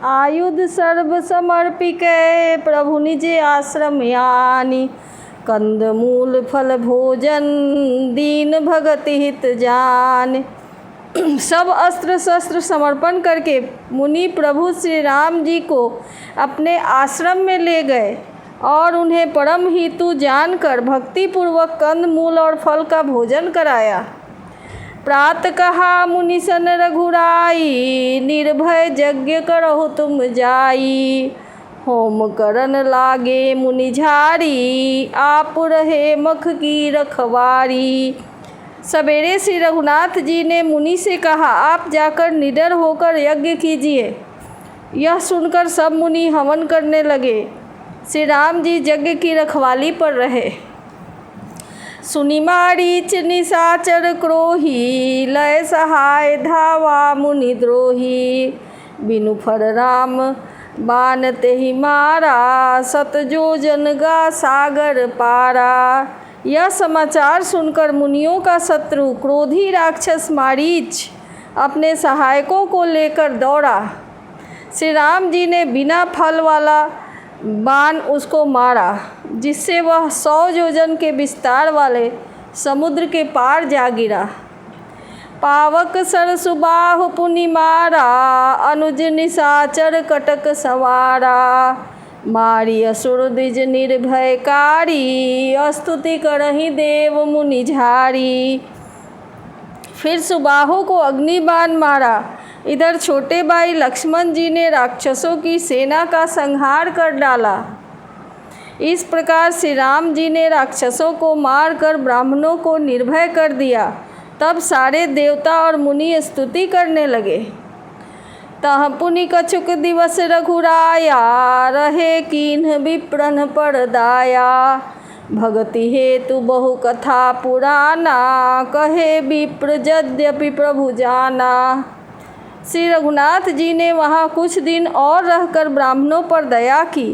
आयुध सर्व समर्पिके प्रभु निज आश्रम यानी। कंदमूल फल भोजन दीन भगत हित जान। सब अस्त्र शस्त्र समर्पण करके मुनि प्रभु श्री राम जी को अपने आश्रम में ले गए और उन्हें परम हितु जानकर भक्तिपूर्वक कंद मूल और फल का भोजन कराया। प्रात कहा मुनि सन रघुराई, निर्भय यज्ञ करहु तुम जाई। होम करन लागे मुनि झारी, आप रहे मख की रखवारी। सवेरे श्री रघुनाथ जी ने मुनि से कहा, आप जाकर निडर होकर यज्ञ कीजिए। यह सुनकर सब मुनि हवन करने लगे। श्री राम जी यज्ञ की रखवाली पर रहे। सुनि मारीच निशाचर क्रोही, लय सहाय धावा मुनि द्रोही। बिनु फर राम बान तेहि मारा, सत जोजन गा सागर पारा। यह समाचार सुनकर मुनियों का शत्रु क्रोधी राक्षस मारीच अपने सहायकों को लेकर दौड़ा। श्री राम जी ने बिना फल वाला बाण उसको मारा, जिससे वह 100 योजन के विस्तार वाले समुद्र के पार जा गिरा। पावक सर सुबाहु पुनि मारा, अनुज निशाचर कटक सवारा। मारी असुर द्विज निर्भयकारी, स्तुति करहि देव मुनि झारी। फिर सुबाहु को अग्निबाण मारा। इधर छोटे भाई लक्ष्मण जी ने राक्षसों की सेना का संहार कर डाला। इस प्रकार श्री राम जी ने राक्षसों को मारकर ब्राह्मणों को निर्भय कर दिया। तब सारे देवता और मुनि स्तुति करने लगे। तह पुनि कछुक दिवस रघुराया, रहे कीन्ह विप्रन पर दाया। भगति हेतु बहु कथा पुराना, कहे विप्र यद्यपि प्रभु जाना। श्री रघुनाथ जी ने वहाँ कुछ दिन और रहकर ब्राह्मणों पर दया की।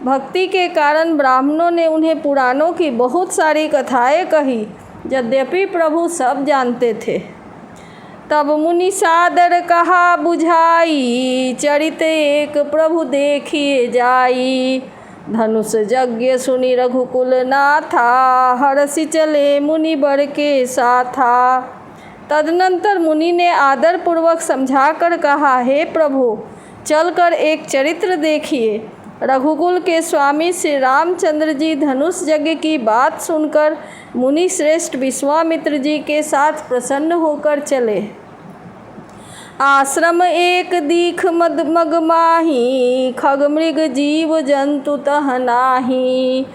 भक्ति के कारण ब्राह्मणों ने उन्हें पुराणों की बहुत सारी कथाएं कही, यद्यपि प्रभु सब जानते थे। तब मुनि सादर कहा बुझाई, चरित एक प्रभु देखिए जाई। धनुष यज्ञ सुनि रघुकुल नाथा, हरषि चले मुनि बर के साथा। तदनंतर मुनि ने आदर पूर्वक समझाकर कहा, हे प्रभु, चलकर एक चरित्र देखिए। रघुकुल के स्वामी श्री रामचंद्र जी धनुष यज्ञ की बात सुनकर मुनि श्रेष्ठ विश्वामित्र जी के साथ प्रसन्न होकर चले। आश्रम एक दीख मग माही, खग मृग जीव जंतु तह नाही।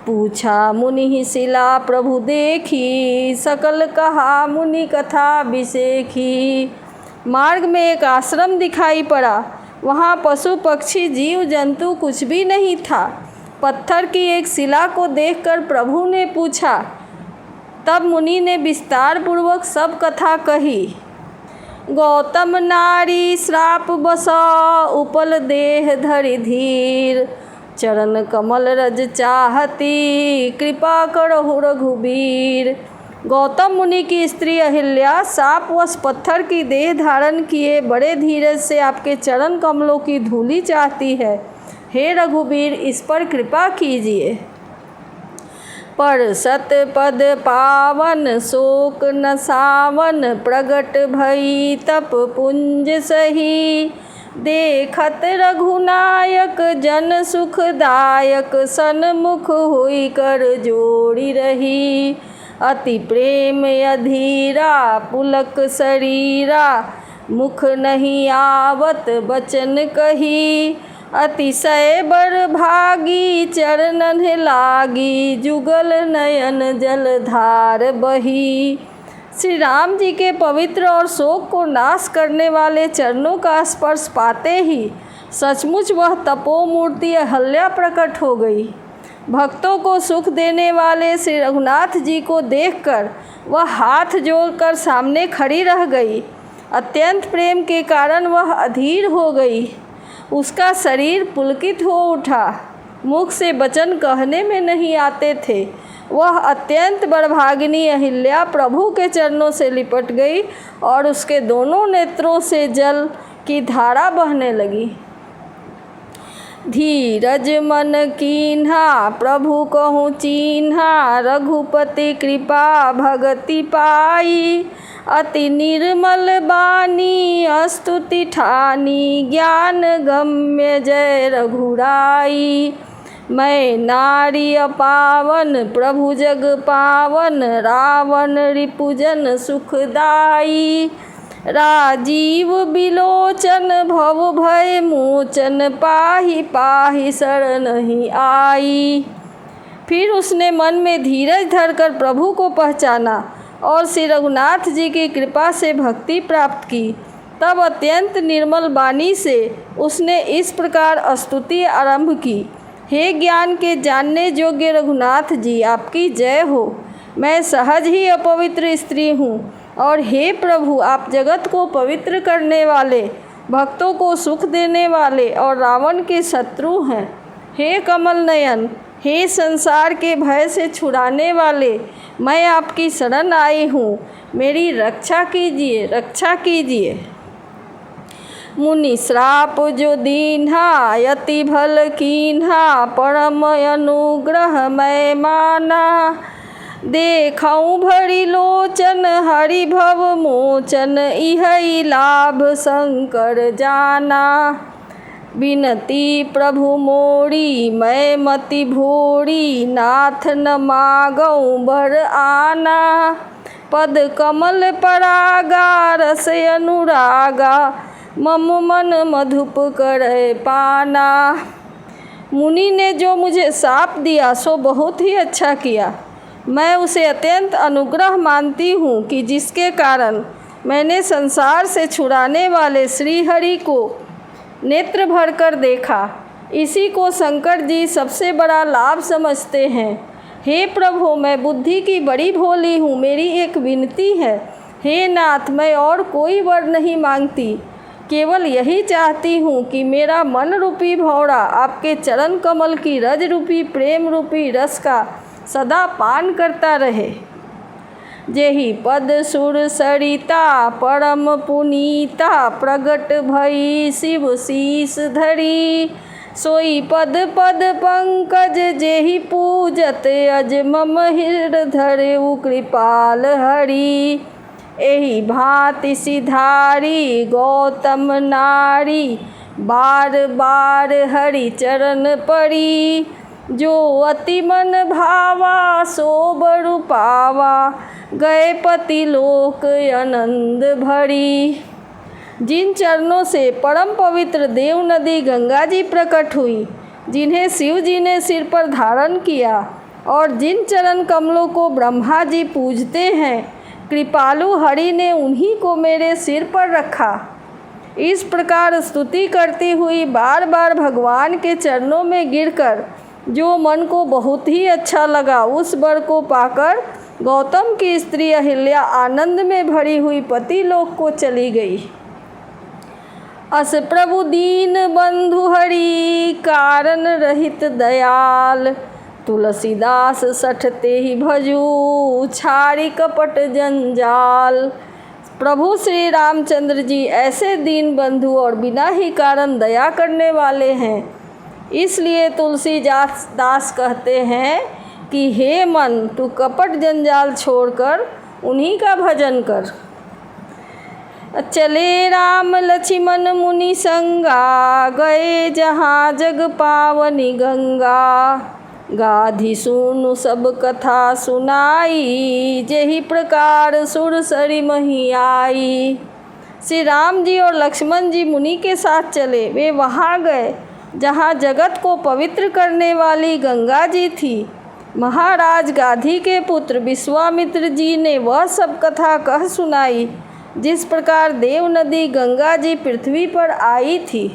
पूछा मुनि शिला प्रभु देखी, सकल कहा मुनि कथा विसेखी। मार्ग में एक आश्रम दिखाई पड़ा। वहाँ पशु पक्षी जीव जंतु कुछ भी नहीं था। पत्थर की एक शिला को देखकर प्रभु ने पूछा। तब मुनि ने विस्तार पूर्वक सब कथा कही। गौतम नारी श्राप बस, उपल देह धरि धीर। चरण कमल रज चाहती, कृपा करहु रघुबीर। गौतम मुनि की स्त्री अहिल्या शापवश पत्थर की देह धारण किए बड़े धीरज से आपके चरण कमलों की धूलि चाहती है। हे रघुबीर, इस पर कृपा कीजिए। पर सत पद पावन शोक न सावन, प्रगट भई तप पुंज सही। देखत रघुनायक जन सुखदायक, सन्मुख होई कर जोड़ी रही। अति प्रेम अधीरा पुलक शरीरा, मुख नहीं आवत बचन कही। अतिशय बर भागी चरणन लागी, जुगल नयन जलधार बही। श्री राम जी के पवित्र और शोक को नाश करने वाले चरणों का स्पर्श पाते ही सचमुच वह तपोमूर्ति अहल्या प्रकट हो गई। भक्तों को सुख देने वाले श्री रघुनाथ जी को देखकर वह हाथ जोड़कर सामने खड़ी रह गई। अत्यंत प्रेम के कारण वह अधीर हो गई। उसका शरीर पुलकित हो उठा। मुख से वचन कहने में नहीं आते थे। वह अत्यंत बड़भागिनी अहिल्या प्रभु के चरणों से लिपट गई और उसके दोनों नेत्रों से जल की धारा बहने लगी। धीरज मन कीन्हा प्रभु कहूँ चिन्हा, रघुपति कृपा भगति पाई। अति निर्मल बानी स्तुति ठानी, ज्ञान गम्य जय रघुराई। मैं नारी अपावन प्रभु जग पावन, रावण रिपुजन सुखदाई। राजीव बिलोचन भव भय मोचन, पाहि पाहि शरण ही आई। फिर उसने मन में धीरज धरकर प्रभु को पहचाना और श्री रघुनाथ जी की कृपा से भक्ति प्राप्त की। तब अत्यंत निर्मल वाणी से उसने इस प्रकार स्तुति आरंभ की। हे ज्ञान के जानने योग्य रघुनाथ जी, आपकी जय हो। मैं सहज ही अपवित्र स्त्री हूँ, और हे प्रभु आप जगत को पवित्र करने वाले, भक्तों को सुख देने वाले और रावण के शत्रु हैं। हे कमल नयन, हे संसार के भय से छुड़ाने वाले, मैं आपकी शरण आई हूँ, मेरी रक्षा कीजिए, रक्षा कीजिए। मुनि श्राप जो दीन्हा, यति भल कीन्हा, परम अनुग्रह मैं माना। देखऊँ भरी लोचन हरि भव मोचन, इहै लाभ शंकर जाना। बिनती प्रभु मोरी मैं मति भोरी, नाथ न मागऊँ बर आना। पद कमल परागा रस अनुरागा, मम मन मधुप करे पाना। मुनि ने जो मुझे शाप दिया सो बहुत ही अच्छा किया। मैं उसे अत्यंत अनुग्रह मानती हूँ कि जिसके कारण मैंने संसार से छुड़ाने वाले श्री हरि को नेत्र भरकर देखा। इसी को शंकर जी सबसे बड़ा लाभ समझते हैं। हे प्रभु, मैं बुद्धि की बड़ी भोली हूँ, मेरी एक विनती है। हे नाथ, मैं और कोई वर नहीं मांगती, केवल यही चाहती हूँ कि मेरा मन रूपी भौरा आपके चरण कमल की रज रूपी प्रेम रूपी रस का सदा पान करता रहे। जेहि पद सुर सरिता परम पुनीता, प्रगट भई शिव शीस धरी। सोई पद पद पंकज जेहि पूजत, अज मम हृदय कृपाल हरि। एहि भांति सिधारी गौतम नारी, बार बार हरि चरण पड़ी। जो अति मन भावा सो बरु पावा, गए पति लोक आनंद भरी। जिन चरणों से परम पवित्र देव नदी गंगा जी प्रकट हुई, जिन्हें शिव जी ने सिर पर धारण किया, और जिन चरण कमलों को ब्रह्मा जी पूजते हैं, कृपालु हरि ने उन्हीं को मेरे सिर पर रखा। इस प्रकार स्तुति करती हुई बार बार भगवान के चरणों में गिरकर जो मन को बहुत ही अच्छा लगा, उस वर को पाकर गौतम की स्त्री अहिल्या आनंद में भरी हुई पति लोक को चली गई। अस प्रभु दीन बंधु हरि, कारण रहित दयाल। तुलसीदास सठते ही भजू, छाड़ी कपट जंजाल। प्रभु श्री रामचंद्र जी ऐसे दीन बंधु और बिना ही कारण दया करने वाले हैं। इसलिए तुलसीदास दास कहते हैं कि हे मन, तू कपट जंजाल छोड़कर उन्हीं का भजन कर। चले राम लक्ष्मण मुनि संगा, गए जहाँ जग पावनी गंगा। गाधी सुनु सब कथा सुनाई, जेहि प्रकार सुर सरी मही आई। श्री राम जी और लक्ष्मण जी मुनि के साथ चले। वे वहाँ गए जहाँ जगत को पवित्र करने वाली गंगा जी थी। महाराज गाधी के पुत्र विश्वामित्र जी ने वह सब कथा कह सुनाई, जिस प्रकार देव नदी गंगा जी पृथ्वी पर आई थी।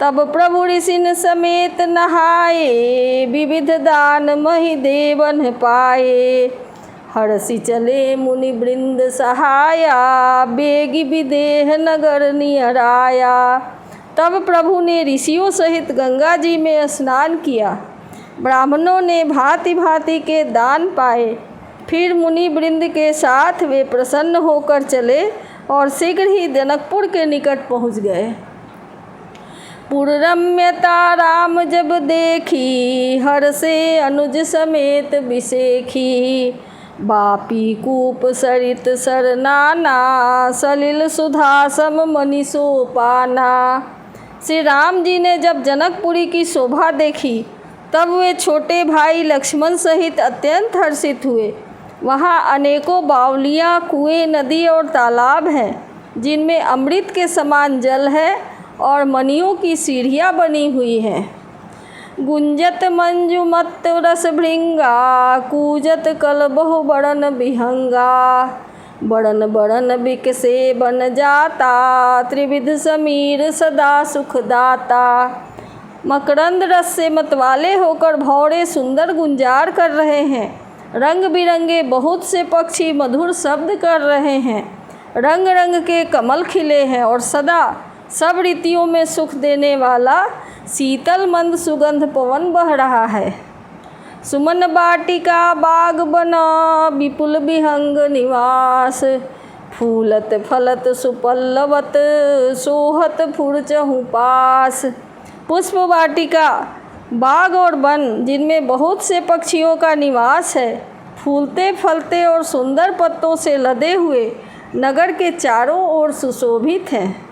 तब प्रभु ऋषिन समेत नहाए, विविध दान मही देवन पाए। हरसि चले मुनि वृंद सहाया, बेगी विदेह नगर नियराया। तब प्रभु ने ऋषियों सहित गंगा जी में स्नान किया। ब्राह्मणों ने भांति भांति के दान पाए। फिर मुनि वृंद के साथ वे प्रसन्न होकर चले और शीघ्र ही जनकपुर के निकट पहुँच गए। पुररम्यता राम जब देखी, हर से अनुज समेत बिसेखी। बापी कूप सरित सर नाना, सलिल सुधा सम मनि सोपाना। श्री राम जी ने जब जनकपुरी की शोभा देखी तब वे छोटे भाई लक्ष्मण सहित अत्यंत हर्षित हुए। वहाँ अनेकों बावलियाँ, कुएं, नदी और तालाब हैं जिनमें अमृत के समान जल है और मणियों की सीढ़ियाँ बनी हुई हैं। गुंजत मंजुमत रस भृंगा, कूजत कल बहु बड़न बिहंगा। बड़न बड़न बिकसे बन जाता, त्रिविध समीर सदा सुखदाता। मकरंद रस से मतवाले होकर भौरे सुंदर गुंजार कर रहे हैं। रंग बिरंगे बहुत से पक्षी मधुर शब्द कर रहे हैं। रंग रंग के कमल खिले हैं और सदा सब ऋतुओं में सुख देने वाला शीतल मंद सुगंध पवन बह रहा है। सुमन बाटिका बाग बना, विपुल विहंग निवास। फूलत फलत सुपल्लवत, सोहत फुर चहु पास। पुष्प वाटिका, बाग और वन जिनमें बहुत से पक्षियों का निवास है, फूलते फलते और सुंदर पत्तों से लदे हुए नगर के चारों ओर सुशोभित हैं।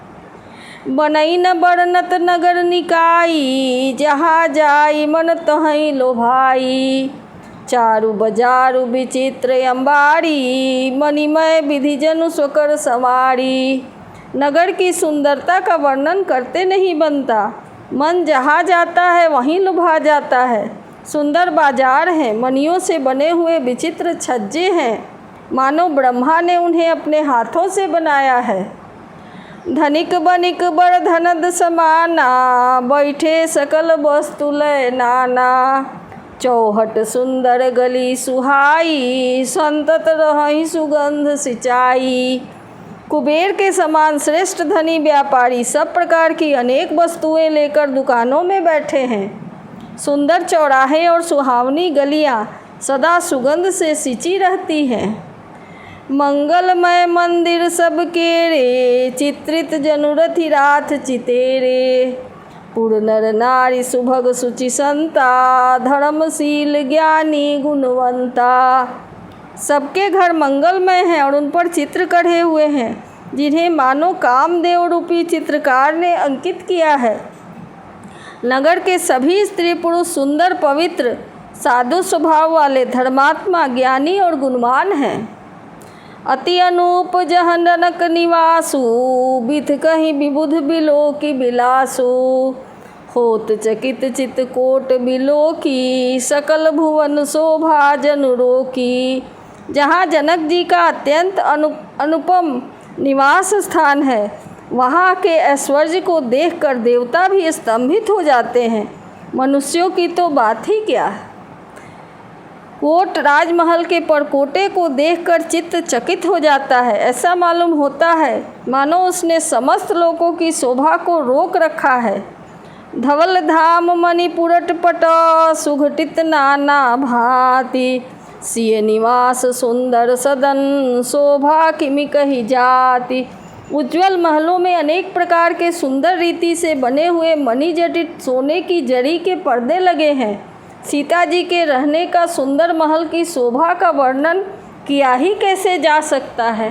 बनई न बरनत नगर निकाई, जहाँ जाई मन तहई लोभाई। चारु बजारु विचित्र अंबारी, मणिमय विधि जनु स्वकर सवारी। नगर की सुंदरता का वर्णन करते नहीं बनता। मन जहाँ जाता है वहीं लुभा जाता है। सुंदर बाजार हैं, मणियों से बने हुए विचित्र छज्जे हैं, मानो ब्रह्मा ने उन्हें अपने हाथों से बनाया है। धनिक बनिक बड़ धनद समाना, बैठे सकल वस्तु लय नाना। चौहट सुंदर गली सुहाई, संतत रही सुगंध सिंचाई। कुबेर के समान श्रेष्ठ धनी व्यापारी सब प्रकार की अनेक वस्तुएं लेकर दुकानों में बैठे हैं। सुंदर चौराहे और सुहावनी गलियां सदा सुगंध से सिंची रहती हैं। मंगलमय मंदिर सबके रे, चित्रित जनुरथि राथ चितेरे। पुर नर नारी सुभग सुचि संता, धर्मशील ज्ञानी गुणवंता। सबके घर मंगलमय हैं और उन पर चित्र कढ़े हुए हैं जिन्हें मानो कामदेव रूपी चित्रकार ने अंकित किया है। नगर के सभी स्त्री पुरुष सुंदर, पवित्र, साधु स्वभाव वाले, धर्मात्मा, ज्ञानी और गुणवान हैं। अति अनूप जह ननक निवासु, बिथ कहीं विबुध बिलो की बिलासु। होत चकित चित कोट बिलो की, सकल भुवन शोभा जनु रोकी। जहाँ जनक जी का अत्यंत अनुपम निवास स्थान है, वहाँ के ऐश्वर्य को देखकर देवता भी स्तंभित हो जाते हैं। मनुष्यों की तो बात ही क्या। कोट राजमहल के परकोटे को देखकर चित्त चकित हो जाता है। ऐसा मालूम होता है मानो उसने समस्त लोगों की शोभा को रोक रखा है। धवल धाम मणिपुरट पट, सुघटित नाना भांति। सिय निवास सुंदर सदन, शोभा किमि कही जाति। उज्ज्वल महलों में अनेक प्रकार के सुंदर रीति से बने हुए मणिजटित सोने की जड़ी के पर्दे लगे हैं। सीता जी के रहने का सुंदर महल की शोभा का वर्णन किया ही कैसे जा सकता है।